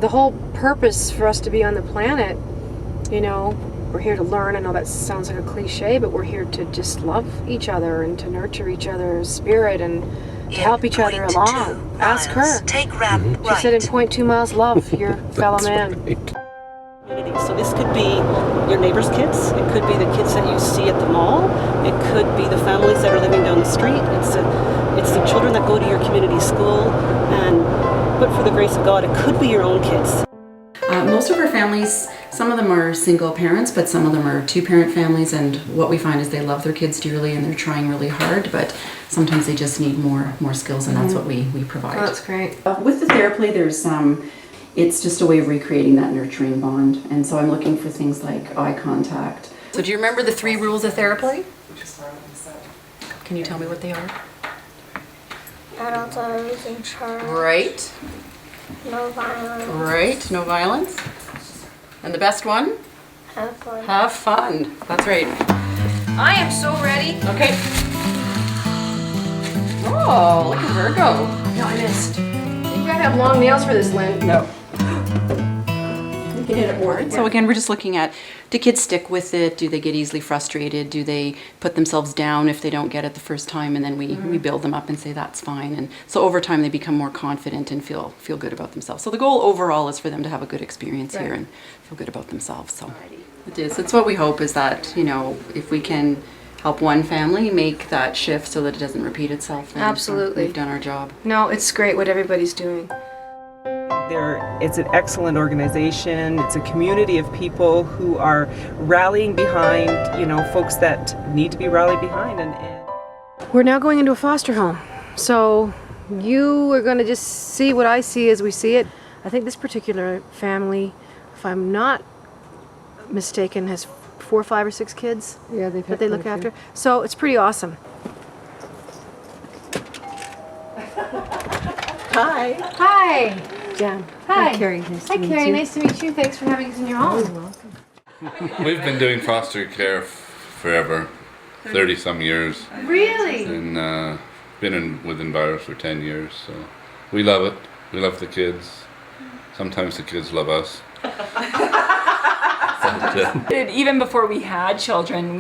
the whole purpose for us to be on the planet, you know, we're here to learn. I know that sounds like a cliche, but we're here to just love each other and to nurture each other's spirit and to help each other along. Ask her. Take ramp right. She said in 0.2 miles, love your fellow man. Right. So this could be your neighbor's kids. It could be the kids that you see at the mall. It could be the families that are living down the street. It's the children that go to your community school. But for the grace of God, it could be your own kids. Most of our families, some of them are single parents, but some of them are two-parent families, and what we find is they love their kids dearly and they're trying really hard, but sometimes they just need more skills, and that's what we provide. Oh, that's great. With the TheraPlay, there's it's just a way of recreating that nurturing bond, and so I'm looking for things like eye contact. So do you remember the 3 rules of TheraPlay? Can you tell me what they are? Adults are losing charge. Right. No violence. Right, no violence. And the best one? Have fun. Have fun. That's right. I am so ready. Okay. Oh, look at Virgo. No, I missed. You gotta have long nails for this, Lynn. No. You can hit it more. So again, we're just looking at, do kids stick with it? Do they get easily frustrated? Do they put themselves down if they don't get it the first time? And then we build them up and say that's fine. And so over time they become more confident and feel good about themselves. So the goal overall is for them to have a good experience here and feel good about themselves. So it is. It's what we hope is that, you know, if we can help one family make that shift so that it doesn't repeat itself, then absolutely we've done our job. No, it's great what everybody's doing. It's an excellent organization. It's a community of people who are rallying behind, you know, folks that need to be rallied behind. And We're now going into a foster home. So you are going to just see what I see as we see it. I think this particular family, if I'm not mistaken, has 4, 5, or 6 kids that they look after. So it's pretty awesome. hi. Hi. Jann. Hi. Carrie. Nice to Hi, meet Carrie. you. Nice to meet you. Thanks for having us in your home. You're welcome. We've been doing foster care forever, 30 some years, Really? and been with Enviros for 10 years. So we love it. We love the kids. Sometimes the kids love us. Even before we had children,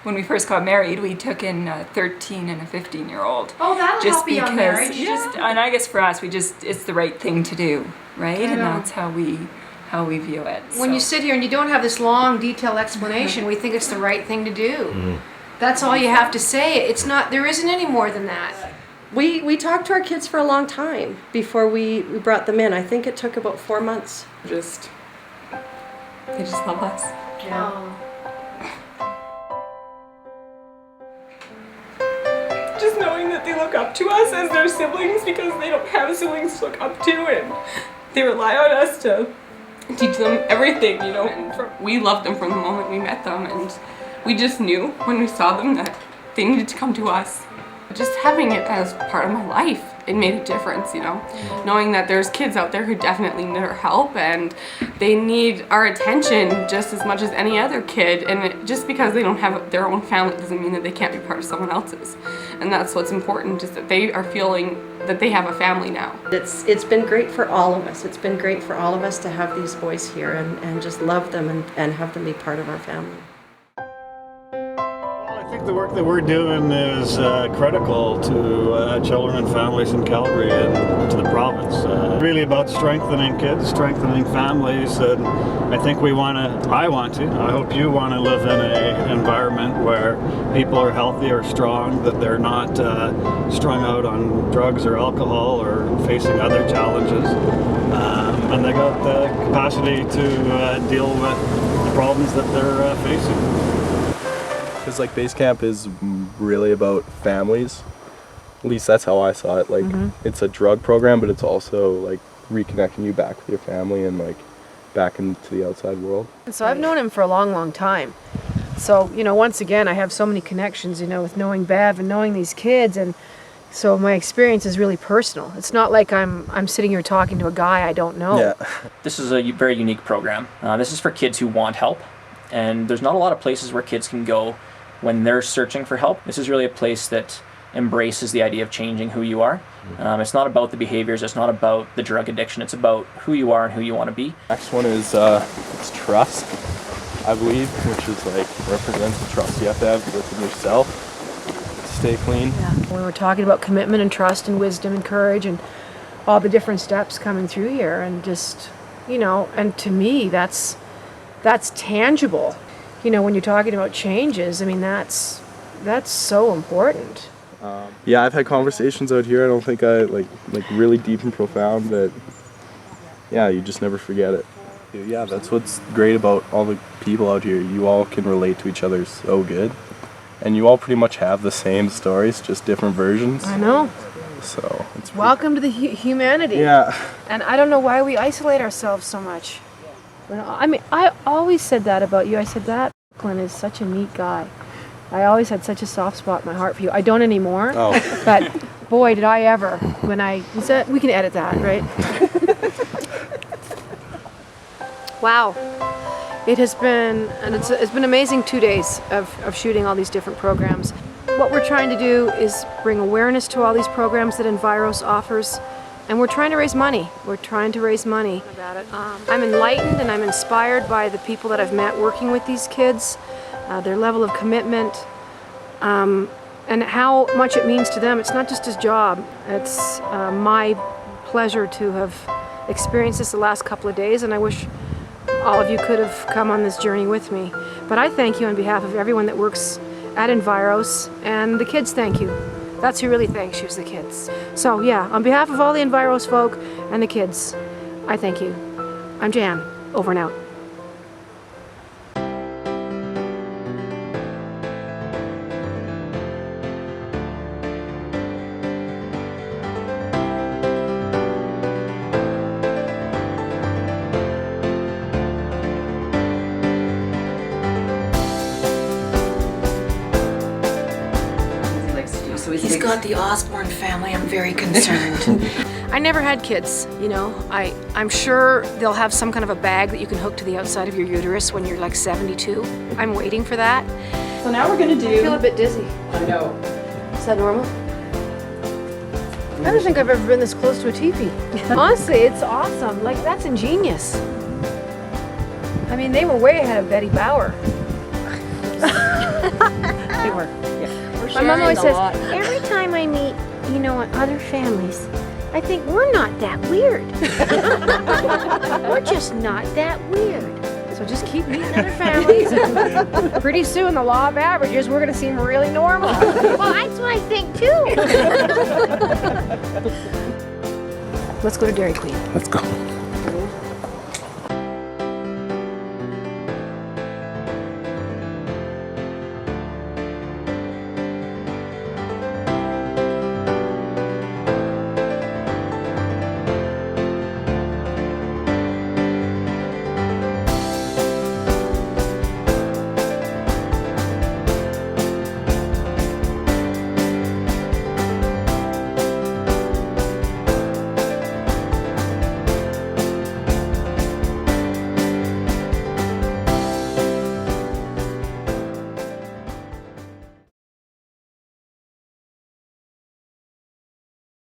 when we first got married, we took in a 13 and a 15-year-old. Oh, that'll just help you on marriage. And I guess for us, it's the right thing to do, right? And that's how we view it. When you sit here and you don't have this long, detailed explanation, we think it's the right thing to do. That's all you have to say. It's not. There isn't any more than that. We talked to our kids for a long time before we brought them in. I think it took about 4 months. They just love us. Yeah. Just knowing that they look up to us as their siblings because they don't have siblings to look up to, and they rely on us to teach them everything, you know. And we loved them from the moment we met them, and we just knew when we saw them that they needed to come to us. Just having it as part of my life, it made a difference, you know. Knowing that there's kids out there who definitely need our help and they need our attention just as much as any other kid, and just because they don't have their own family doesn't mean that they can't be part of someone else's. And that's what's important, just that they are feeling that they have a family now. It's been great for all of us. It's been great for all of us to have these boys here and just love them and have them be part of our family. I think the work that we're doing is critical to children and families in Calgary and to the province. Really about strengthening kids, strengthening families, and I think I hope you want to live in an environment where people are healthy or strong, that they're not strung out on drugs or alcohol or facing other challenges, and they got the capacity to deal with the problems that they're facing. Because like base camp is really about families. At least that's how I saw it. Like it's a drug program, but it's also like reconnecting you back with your family and like back into the outside world. So I've known him for a long, long time. So, you know, once again, I have so many connections, you know, with knowing Bev and knowing these kids, and so my experience is really personal. It's not like I'm sitting here talking to a guy I don't know. Yeah. This is a very unique program. This is for kids who want help, and there's not a lot of places where kids can go when they're searching for help. This is really a place that embraces the idea of changing who you are. It's not about the behaviors, it's not about the drug addiction, it's about who you are and who you want to be. Next one is it's trust, I believe, which is like represents the trust you have to have within yourself to stay clean. Yeah. When we're talking about commitment and trust and wisdom and courage and all the different steps coming through here, and just, you know, and to me that's tangible. You know, when you're talking about changes, I mean, that's so important. Yeah, I've had conversations out here. I don't think I like really deep and profound that. Yeah, you just never forget it. Yeah, that's what's great about all the people out here. You all can relate to each other so good, and you all pretty much have the same stories, just different versions. I know. So it's welcome to the humanity. Yeah. And I don't know why we isolate ourselves so much. I mean, I always said that about you. I said that Glenn is such a neat guy. I always had such a soft spot in my heart for you. I don't anymore. Oh. But boy, did I ever when I said, we can edit that, right? Wow. It has been, and it's been amazing 2 days of shooting all these different programs. What we're trying to do is bring awareness to all these programs that Enviros offers, and we're trying to raise money. We're trying to raise money about it. I'm enlightened and I'm inspired by the people that I've met working with these kids, their level of commitment, and how much it means to them. It's not just his job. It's my pleasure to have experienced this the last couple of days, and I wish all of you could have come on this journey with me. But I thank you on behalf of everyone that works at Enviros, and the kids thank you. That's who really thanks you, is the kids. So yeah, on behalf of all the Enviros folk and the kids, I thank you. I'm Jan, over and out. He's got the Osborne family. I'm very concerned. I never had kids, you know. I'm sure they'll have some kind of a bag that you can hook to the outside of your uterus when you're like 72. I'm waiting for that. So now we're gonna do... I feel a bit dizzy. I know. Is that normal? I don't think I've ever been this close to a teepee. Honestly, it's awesome. Like, that's ingenious. I mean, they were way ahead of Betty Bauer. They were, yeah. My mom always says, every time I meet, you know, other families, I think we're not that weird. We're just not that weird. So just keep meeting other families, and pretty soon the law of averages, we're gonna seem really normal. Well, that's what I think too. Let's go to Dairy Queen. Let's go.